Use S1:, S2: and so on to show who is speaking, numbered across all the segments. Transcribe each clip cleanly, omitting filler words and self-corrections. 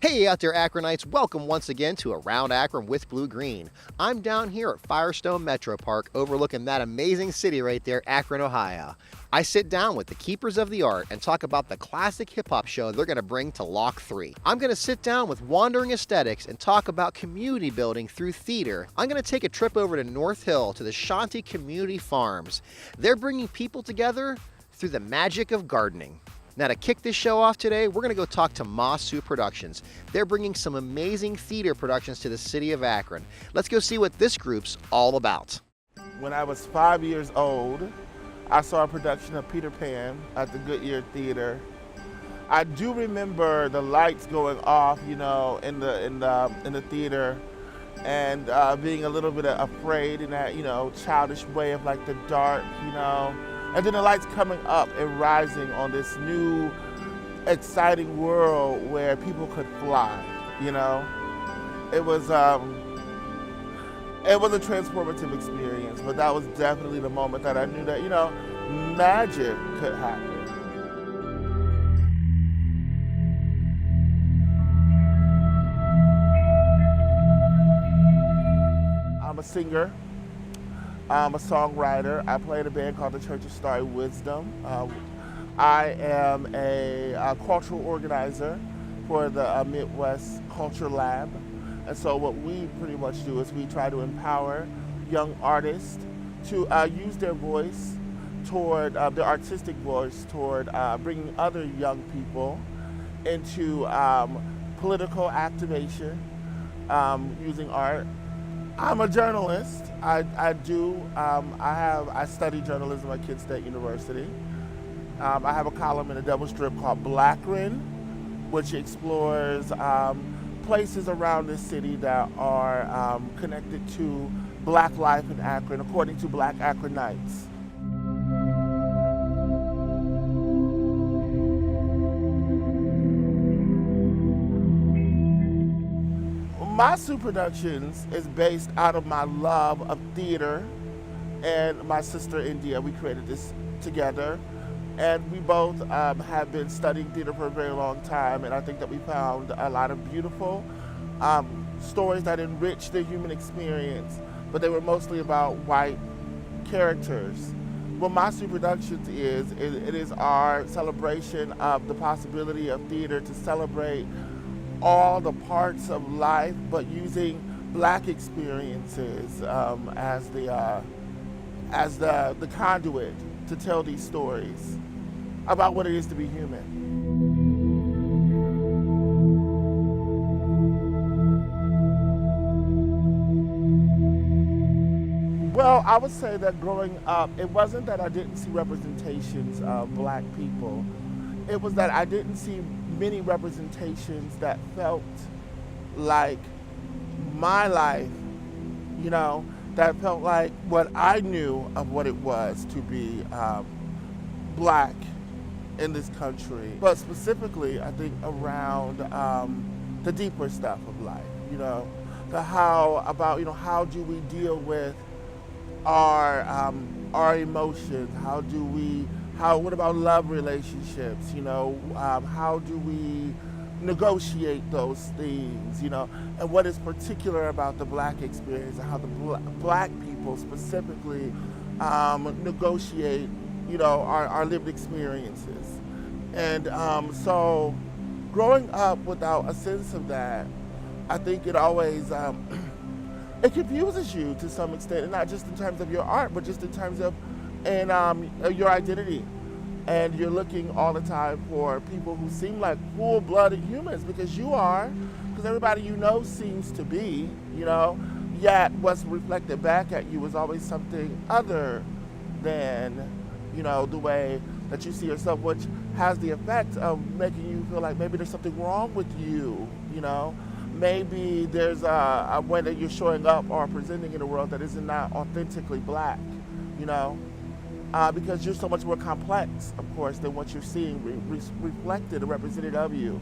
S1: Hey out there, Akronites. Welcome once again to Around Akron with Blue Green. I'm down here at Firestone Metro Park overlooking that amazing city right there, Akron, Ohio. I sit down with the keepers of the art and talk about the classic hip hop show they're going to bring to Lock 3. I'm going to sit down with Wandering Aesthetics and talk about community building through theater. I'm going to take a trip over to North Hill to the Shanti Community Farms. They're bringing people together through the magic of gardening. Now, to kick this show off today, we're going to go talk to Masu Productions. They're bringing some amazing theater productions to the city of Akron. Let's go see what this group's all about.
S2: When I was 5 years old, I saw a production of Peter Pan at the Goodyear Theater. I do remember the lights going off, in the theater, and being a little bit afraid in that, childish way of like the dark, And then the lights coming up and rising on this new, exciting world where people could fly, It was a transformative experience, but that was definitely the moment that I knew that, magic could happen. I'm a singer. I'm a songwriter. I play in a band called the Church of Starry Wisdom. I am a cultural organizer for the Midwest Culture Lab. And so what we pretty much do is we try to empower young artists to use their voice toward, their artistic voice toward bringing other young people into political activation using art. I'm a journalist. I study journalism at Kent State University. I have a column in a double strip called Akron, which explores places around this city that are connected to Black life in Akron, according to Black Akronites. Masu Productions is based out of my love of theater and my sister India. We created this together, and we both have been studying theater for a very long time, and I think that we found a lot of beautiful stories that enrich the human experience, but they were mostly about white characters. What Masu Productions is, it is our celebration of the possibility of theater to celebrate all the parts of life, but using Black experiences as the conduit to tell these stories about what it is to be human. Well, I would say that growing up, it wasn't that I didn't see representations of Black people. It was that I didn't see many representations that felt like my life, that felt like what I knew of what it was to be Black in this country. But specifically, I think around the deeper stuff of life, how do we deal with our emotions? What about love relationships? How do we negotiate those things? And what is particular about the Black experience and how the Black people specifically negotiate, our lived experiences. And so growing up without a sense of that, I think it always, it confuses you to some extent, and not just in terms of your art, but just in terms of your identity. And you're looking all the time for people who seem like full-blooded humans, because you are, because everybody seems to be, yet what's reflected back at you is always something other than, the way that you see yourself, which has the effect of making you feel like maybe there's something wrong with you, Maybe there's a way that you're showing up or presenting in the world that is not authentically Black, because you're so much more complex, of course, than what you're seeing reflected and represented of you.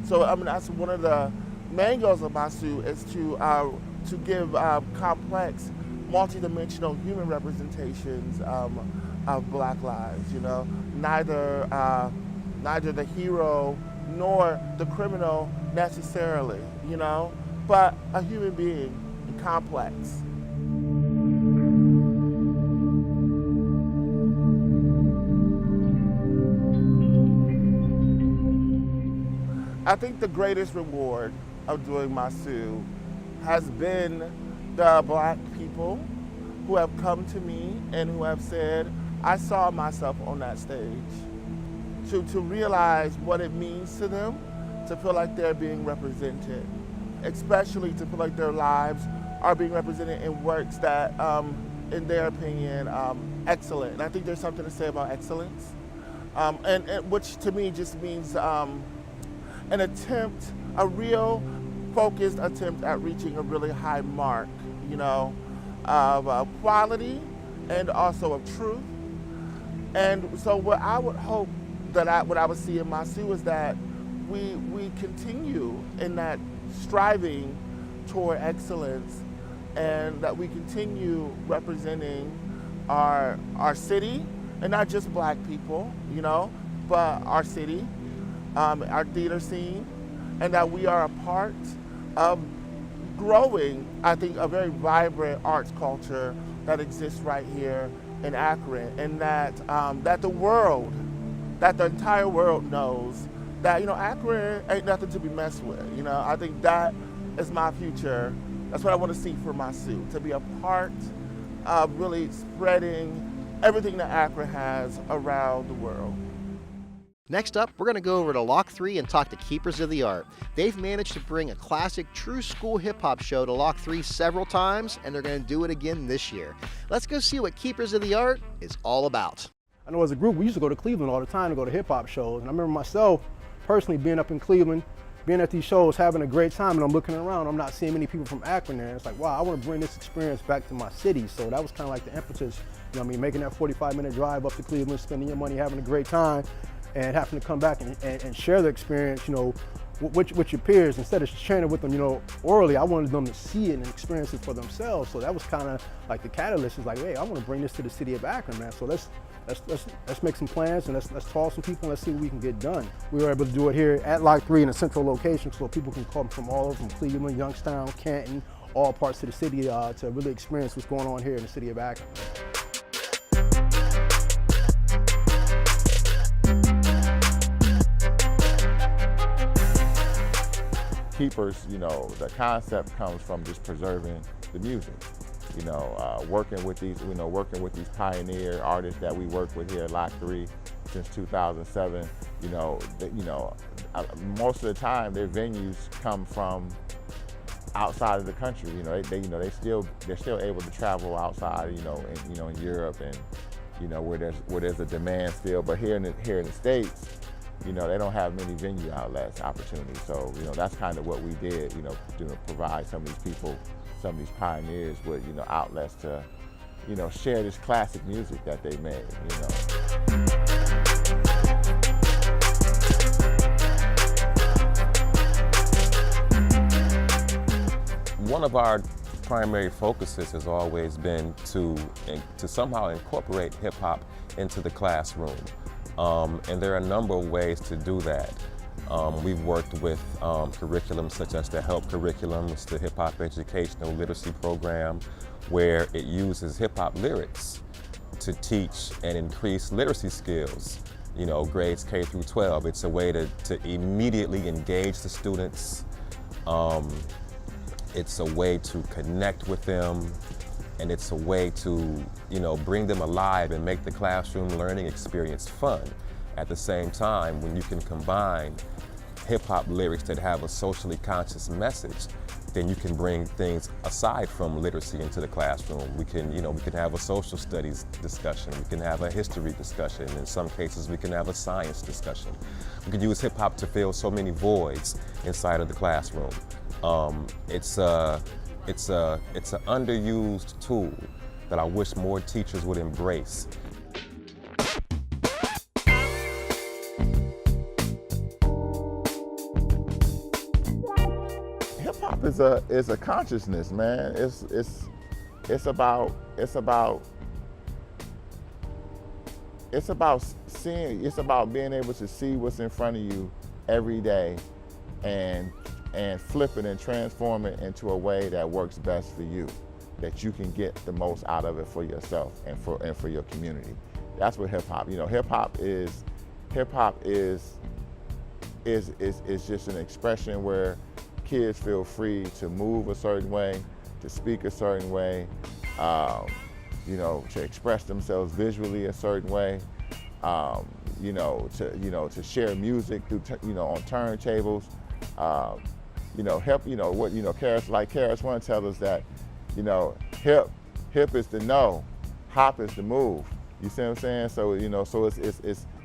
S2: So, that's one of the main goals of Masu, is to give complex, multidimensional human representations of Black lives. Neither the hero nor the criminal necessarily, but a human being, complex. I think the greatest reward of doing Masu has been the Black people who have come to me and who have said, I saw myself on that stage. To realize what it means to them to feel like they're being represented, especially to feel like their lives are being represented in works that, in their opinion, excellent. And I think there's something to say about excellence, and which to me just means an attempt, a real focused attempt at reaching a really high mark, of quality and also of truth. And so what I would hope what I would see in Masu is that we continue in that striving toward excellence, and that we continue representing our city, and not just Black people, but our city, our theater scene, and that we are a part of growing, I think, a very vibrant arts culture that exists right here in Akron, and that the entire world knows that, Akron ain't nothing to be messed with. I think that is my future. That's what I want to see for Masu, to be a part of really spreading everything that Akron has around the world.
S1: Next up, we're going to go over to Lock 3 and talk to Keepers of the Art. They've managed to bring a classic true school hip-hop show to Lock 3 several times, and they're going to do it again this year. Let's go see what Keepers of the Art is all about.
S3: I know as a group, we used to go to Cleveland all the time to go to hip-hop shows. And I remember myself, personally, being up in Cleveland, being at these shows, having a great time, and I'm looking around, I'm not seeing many people from Akron there. And it's like, wow, I want to bring this experience back to my city. So that was kind of like the impetus, making that 45-minute drive up to Cleveland, spending your money, having a great time, and having to come back and share the experience, with your peers. Instead of sharing it with them, orally, I wanted them to see it and experience it for themselves. So that was kind of like the catalyst. It's like, hey, I want to bring this to the city of Akron, man. So let's make some plans, and let's call some people and let's see what we can get done. We were able to do it here at Lock 3 in a central location, so people can come from all over, from Cleveland, Youngstown, Canton, all parts of the city to really experience what's going on here in the city of Akron.
S4: Keepers, the concept comes from just preserving the music. Working with these pioneer artists that we work with here at Lock 3 since 2007. Most of the time their venues come from outside of the country. They're still able to travel outside. In Europe and where there's a demand still. But here in the States, they don't have many venue outlets opportunities. So that's kind of what we did. To provide some of these people, some of these pioneers with outlets to share this classic music that they made.
S5: One of our primary focuses has always been to somehow incorporate hip hop into the classroom, and there are a number of ways to do that. We've worked with curriculum such as the HELP curriculum. It's the Hip Hop Educational Literacy Program, where it uses hip hop lyrics to teach and increase literacy skills, grades K through 12. It's a way to immediately engage the students. It's a way to connect with them, and it's a way to, bring them alive and make the classroom learning experience fun. At the same time, when you can combine hip-hop lyrics that have a socially conscious message, then you can bring things aside from literacy into the classroom. We can have a social studies discussion. We can have a history discussion. In some cases, we can have a science discussion. We can use hip-hop to fill so many voids inside of the classroom. It's an underused tool that I wish more teachers would embrace.
S4: Hip-hop is a consciousness, man. It's about seeing. It's about being able to see what's in front of you every day, and flip it and transform it into a way that works best for you, that you can get the most out of it for yourself and for your community. That's what hip hop. Hip hop is just an expression where kids feel free to move a certain way, to speak a certain way, to express themselves visually a certain way, to share music through on turntables. KRS-One tells us that, hip is the know, hop is the move. You see what I'm saying? So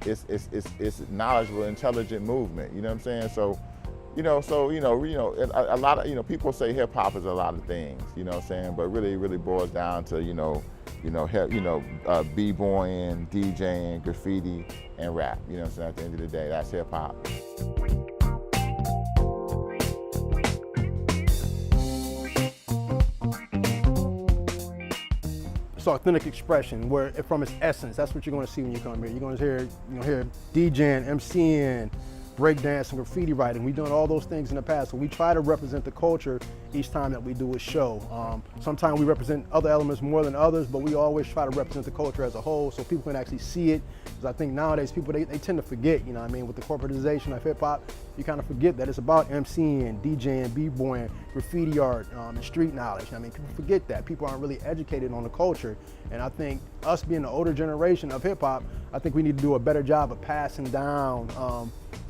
S4: it's knowledgeable, intelligent movement. You know what I'm saying? So, a lot of people say hip hop is a lot of things. You know what I'm saying? But really boils down to b-boying, DJing, graffiti, and rap. You know what I'm saying? At the end of the day, that's hip hop.
S3: It's authentic expression, where from its essence, that's what you're going to see when you come here. You're going to hear DJing, MCing, breakdancing, graffiti writing. We've done all those things in the past, so we try to represent the culture each time that we do a show. Sometimes we represent other elements more than others, but we always try to represent the culture as a whole so people can actually see it. Because I think nowadays people, they tend to forget, with the corporatization of hip hop, you kind of forget that it's about MCing, DJing, b-boying, graffiti art, and street knowledge. People forget that. People aren't really educated on the culture. And I think us being the older generation of hip hop, I think we need to do a better job of passing down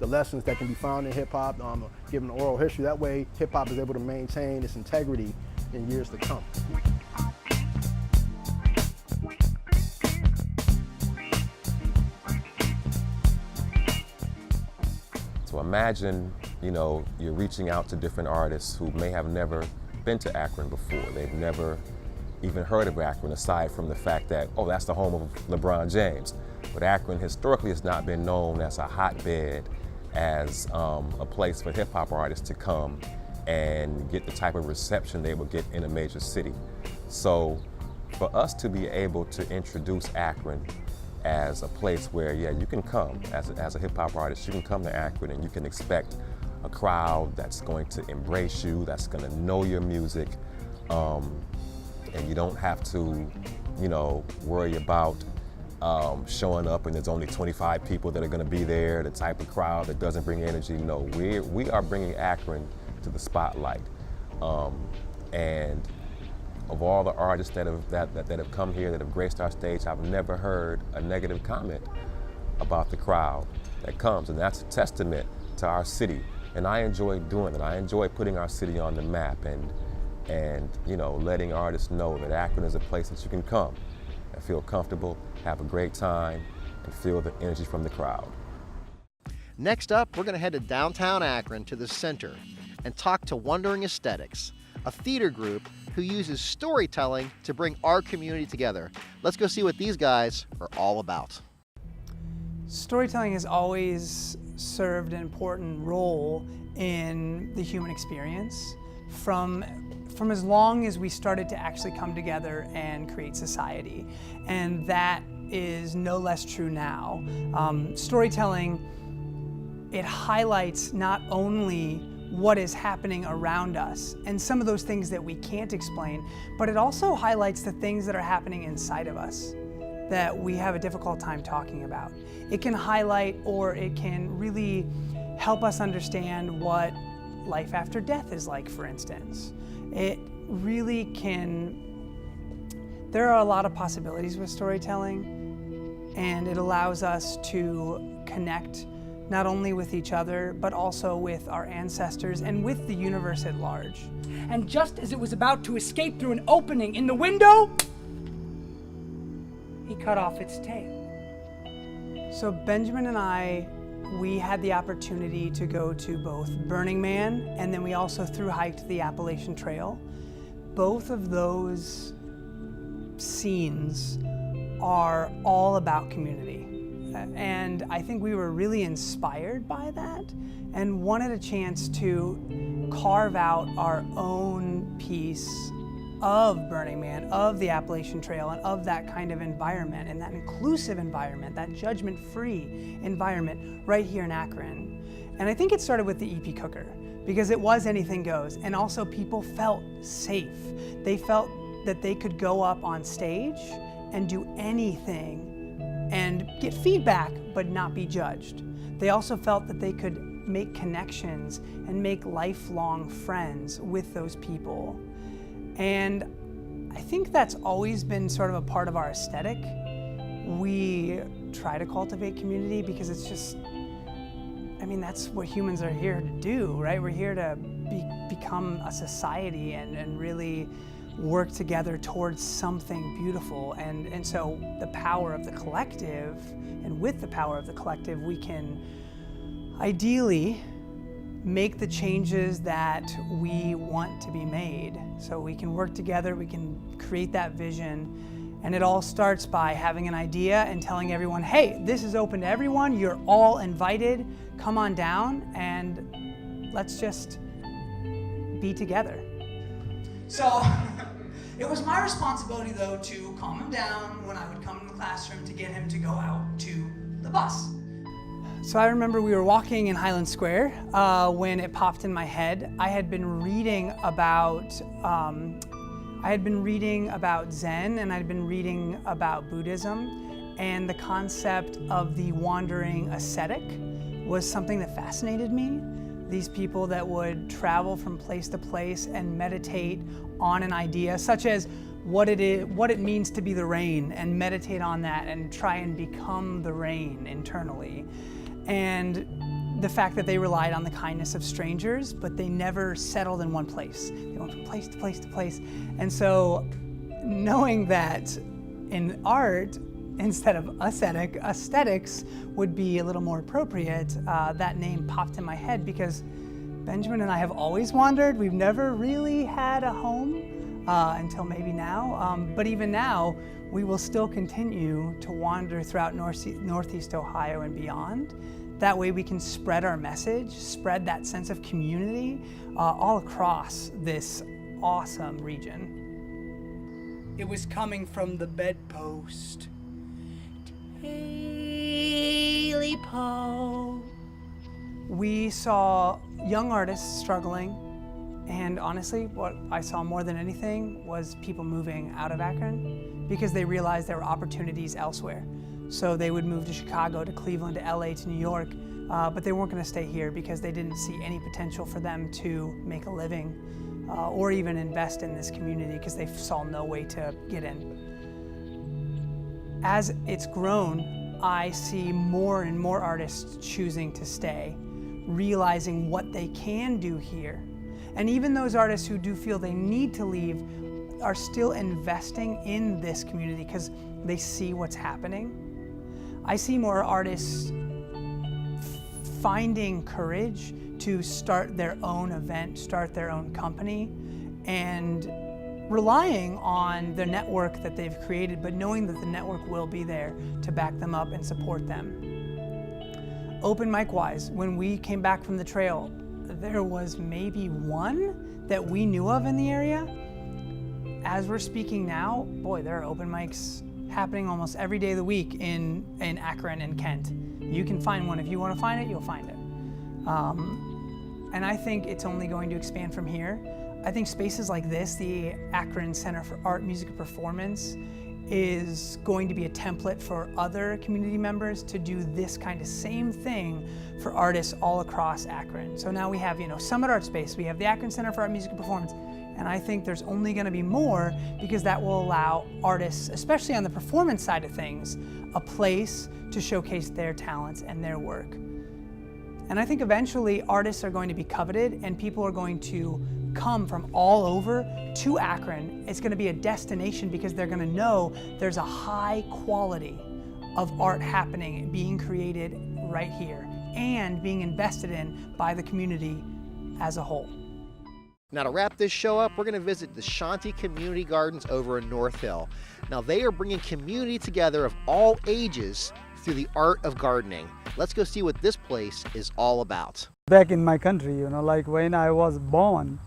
S3: the lessons that can be found in hip hop, given the oral history. That way, hip hop is able to maintain its integrity in years to come.
S5: So imagine, you're reaching out to different artists who may have never been to Akron before. They've never even heard of Akron, aside from the fact that, oh, that's the home of LeBron James. But Akron historically has not been known as a hotbed, as a place for hip hop artists to come and get the type of reception they would get in a major city. So for us to be able to introduce Akron as a place where, you can come as a hip hop artist, you can come to Akron and you can expect a crowd that's going to embrace you, that's going to know your music, and you don't have to, worry about showing up and there's only 25 people that are going to be there, the type of crowd that doesn't bring energy. No, we are bringing Akron to the spotlight. And of all the artists that have come here, that have graced our stage, I've never heard a negative comment about the crowd that comes, and that's a testament to our city. And I enjoy doing it. I enjoy putting our city on the map and letting artists know that Akron is a place that you can come and feel comfortable, have a great time, and feel the energy from the crowd.
S1: Next up, we're going to head to downtown Akron to the center and talk to Wondering Aesthetics, a theater group who uses storytelling to bring our community together. Let's go see what these guys are all about.
S6: Storytelling has always served an important role in the human experience from as long as we started to actually come together and create society. And that is no less true now. Storytelling, it highlights not only what is happening around us and some of those things that we can't explain, but it also highlights the things that are happening inside of us that we have a difficult time talking about. It can highlight, or it can really help us understand what life after death is like, for instance. It really can, there are a lot of possibilities with storytelling, and it allows us to connect not only with each other, but also with our ancestors and with the universe at large.
S7: And just as it was about to escape through an opening in the window, he cut off its tail.
S6: So Benjamin and I, we had the opportunity to go to both Burning Man, and then we also thru-hiked the Appalachian Trail. Both of those scenes are all about community. And I think we were really inspired by that and wanted a chance to carve out our own piece of Burning Man, of the Appalachian Trail, and of that kind of environment, and that inclusive environment, that judgment-free environment right here in Akron. And I think it started with the EP Cooker, because it was anything goes, and also people felt safe. They felt that they could go up on stage and do anything and get feedback, but not be judged. They also felt that they could make connections and make lifelong friends with those people. And I think that's always been sort of a part of our aesthetic. We try to cultivate community because it's just, I mean, that's what humans are here to do, right? We're here to become a society and really work together towards something beautiful. And so the power of the collective, and with the power of the collective, we can ideally make the changes that we want to be made. So we can work together, we can create that vision, and it all starts by having an idea and telling everyone, hey, this is open to everyone, you're all invited, come on down, and let's just be together.
S7: So it was my responsibility, though, to calm him down when I would come in the classroom to get him to go out to the bus.
S6: So I remember we were walking in Highland Square when it popped in my head. I had been reading about Zen, and I'd been reading about Buddhism, and the concept of the wandering ascetic was something that fascinated me. These people that would travel from place to place and meditate on an idea, such as what it means to be the rain, and meditate on that and try and become the rain internally. And the fact that they relied on the kindness of strangers, but they never settled in one place. They went from place to place to place. And so knowing that in art, instead of ascetic, aesthetics would be a little more appropriate, that name popped in my head because Benjamin and I have always wandered. We've never really had a home until maybe now. But even now, we will still continue to wander throughout Northeast Ohio and beyond. That way we can spread our message, spread that sense of community all across this awesome region.
S7: It was coming from the bedpost.
S6: Daily Poe. We saw young artists struggling, and honestly, what I saw more than anything was people moving out of Akron because they realized there were opportunities elsewhere. So they would move to Chicago, to Cleveland, to LA, to New York, but they weren't going to stay here because they didn't see any potential for them to make a living or even invest in this community because they saw no way to get in. As it's grown, I see more and more artists choosing to stay, realizing what they can do here. And even those artists who do feel they need to leave are still investing in this community because they see what's happening. I see more artists finding courage to start their own event, start their own company, and relying on the network that they've created, but knowing that the network will be there to back them up and support them. Open mic wise, when we came back from the trail, there was maybe one that we knew of in the area. As we're speaking now, boy, there are open mics happening almost every day of the week in Akron and Kent. You can find one. If you want to find it, you'll find it. And I think it's only going to expand from here. I think spaces like this, the Akron Center for Art, Music, and Performance, is going to be a template for other community members to do this kind of same thing for artists all across Akron. So now we have, Summit Art Space, we have the Akron Center for Art, Music, and Performance, and I think there's only going to be more because that will allow artists, especially on the performance side of things, a place to showcase their talents and their work. And I think eventually artists are going to be coveted and people are going to come from all over to Akron. It's going to be a destination because they're going to know there's a high quality of art happening, being created right here and being invested in by the community as a whole.
S1: Now, to wrap this show up, we're going to visit the Shanti Community Gardens over in North Hill. Now, they are bringing community together of all ages through the art of gardening. Let's go see what this place is all about.
S8: Back in my country, like when I was born,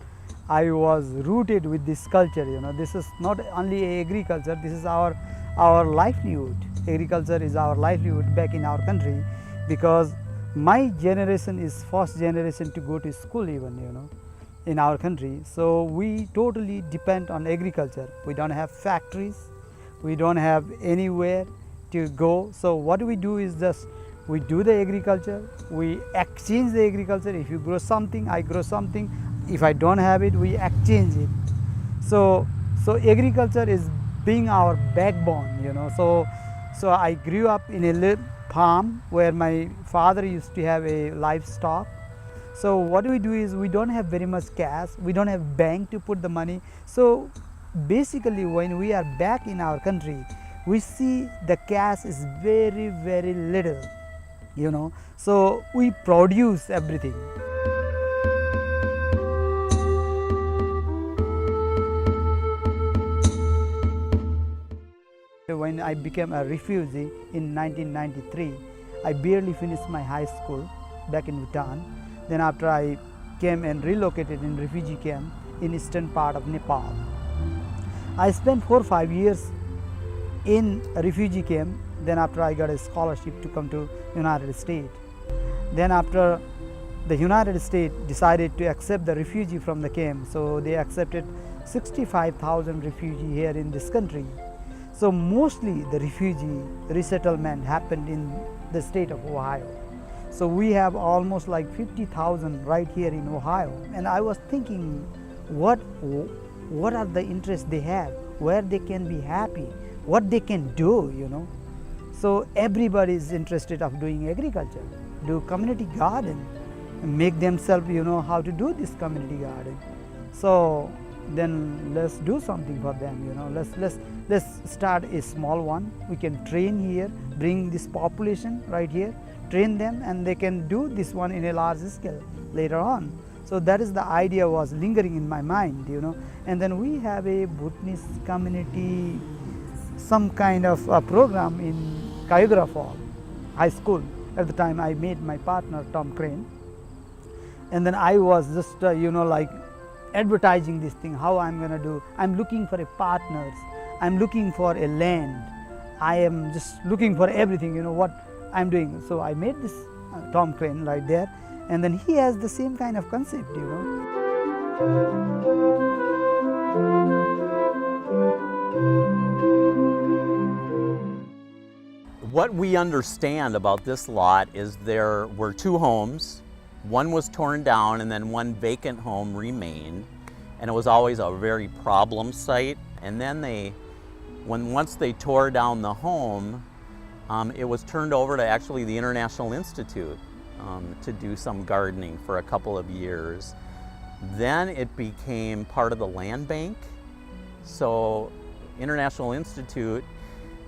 S8: I was rooted with this culture. This is not only agriculture, this is our livelihood. Agriculture is our livelihood back in our country, because my generation is first generation to go to school even, in our country. So we totally depend on agriculture. We don't have factories, we don't have anywhere to go. So what we do is just we do the agriculture, we exchange the agriculture. If you grow something, I grow something. If I don't have it, we exchange it. So agriculture is being our backbone, So I grew up in a little farm where my father used to have a livestock. So what we do is we don't have very much cash, we don't have bank to put the money. So basically when we are back in our country, we see the cash is very, very little, So we produce everything. When I became a refugee in 1993, I barely finished my high school back in Bhutan. Then after I came and relocated in refugee camp in eastern part of Nepal. I spent 4 or 5 years in a refugee camp. Then after I got a scholarship to come to United States. Then after the United States decided to accept the refugee from the camp, so they accepted 65,000 refugees here in this country. So mostly the refugee resettlement happened in the state of Ohio. So we have almost like 50,000 right here in Ohio. And I was thinking, what are the interests they have, where they can be happy, what they can do, So everybody is interested of doing agriculture, do community garden, make themselves, how to do this community garden. So then let's do something for them, let's start a small one. We can train here, bring this population right here, train them, and they can do this one in a large scale later on. So that is the idea was lingering in my mind, And then we have a Bhutanese community, some kind of a program in Cayuga Falls High School. At the time I met my partner Tom Crane, and then I was just like advertising this thing, how I'm gonna do. I'm looking for a partners, I'm looking for a land, I am just looking for everything, what I'm doing. So I made this Tom Crane right there, and then he has the same kind of concept,
S9: What we understand about this lot is there were 2 homes. One was torn down and then one vacant home remained, and it was always a very problem site. And then once they tore down the home, it was turned over to actually the International Institute to do some gardening for a couple of years. Then it became part of the land bank. So International Institute,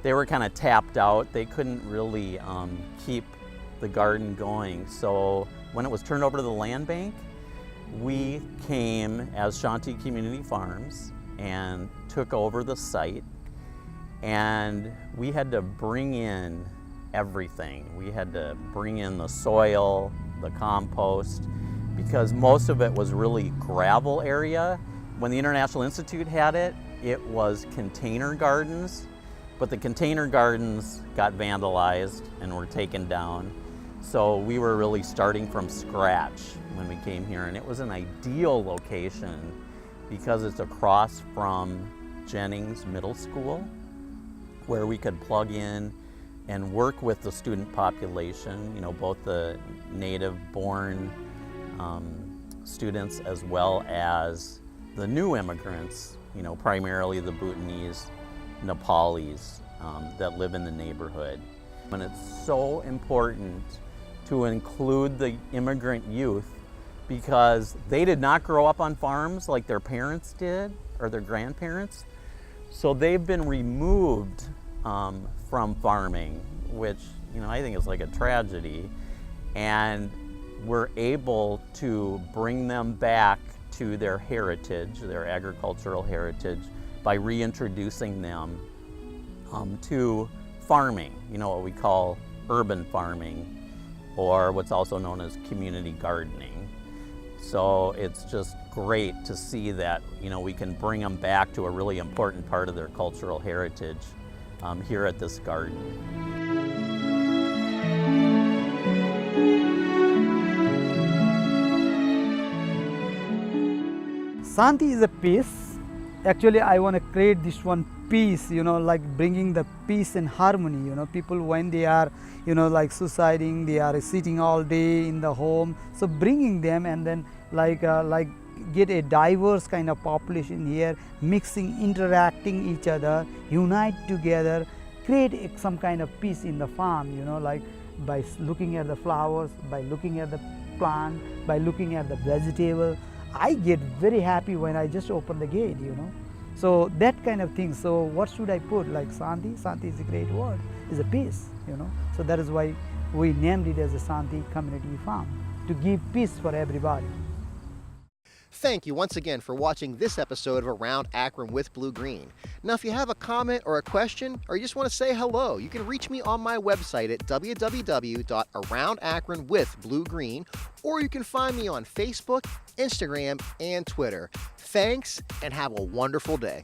S9: they were kind of tapped out. They couldn't really keep the garden going. So when it was turned over to the land bank, we came as Shanti Community Farms and took over the site, and we had to bring in everything. We had to bring in the soil, the compost, because most of it was really gravel area. When the International Institute had it, it was container gardens, but the container gardens got vandalized and were taken down. So we were really starting from scratch when we came here, and it was an ideal location because it's across from Jennings Middle School, where we could plug in and work with the student population, both the native-born students as well as the new immigrants, primarily the Bhutanese, Nepalis that live in the neighborhood. And it's so important to include the immigrant youth because they did not grow up on farms like their parents did or their grandparents. So they've been removed from farming, which I think is like a tragedy. And we're able to bring them back to their heritage, their agricultural heritage, by reintroducing them to farming, what we call urban farming, or what's also known as community gardening. So it's just great to see that, you know, we can bring them back to a really important part of their cultural heritage here at this garden.
S8: Shanti is a peace. Actually, I want to create this one peace, you know, like bringing the peace and harmony. You know, people when they are, you know, like suiciding, they are sitting all day in the home. So bringing them and then like get a diverse kind of population here, mixing, interacting each other, unite together, create some kind of peace in the farm. You know, like by looking at the flowers, by looking at the plant, by looking at the vegetable. I get very happy when I just open the gate, you know. So that kind of thing. So what should I put? Like Shanti? Shanti is a great word. It's a peace, you know. So that is why we named it as a Shanti Community Farm, to give peace for everybody.
S1: Thank you once again for watching this episode of Around Akron with Blue Green. Now, if you have a comment or a question, or you just want to say hello, you can reach me on my website at www.aroundakronwithbluegreen, or you can find me on Facebook, Instagram, and Twitter. Thanks, and have a wonderful day.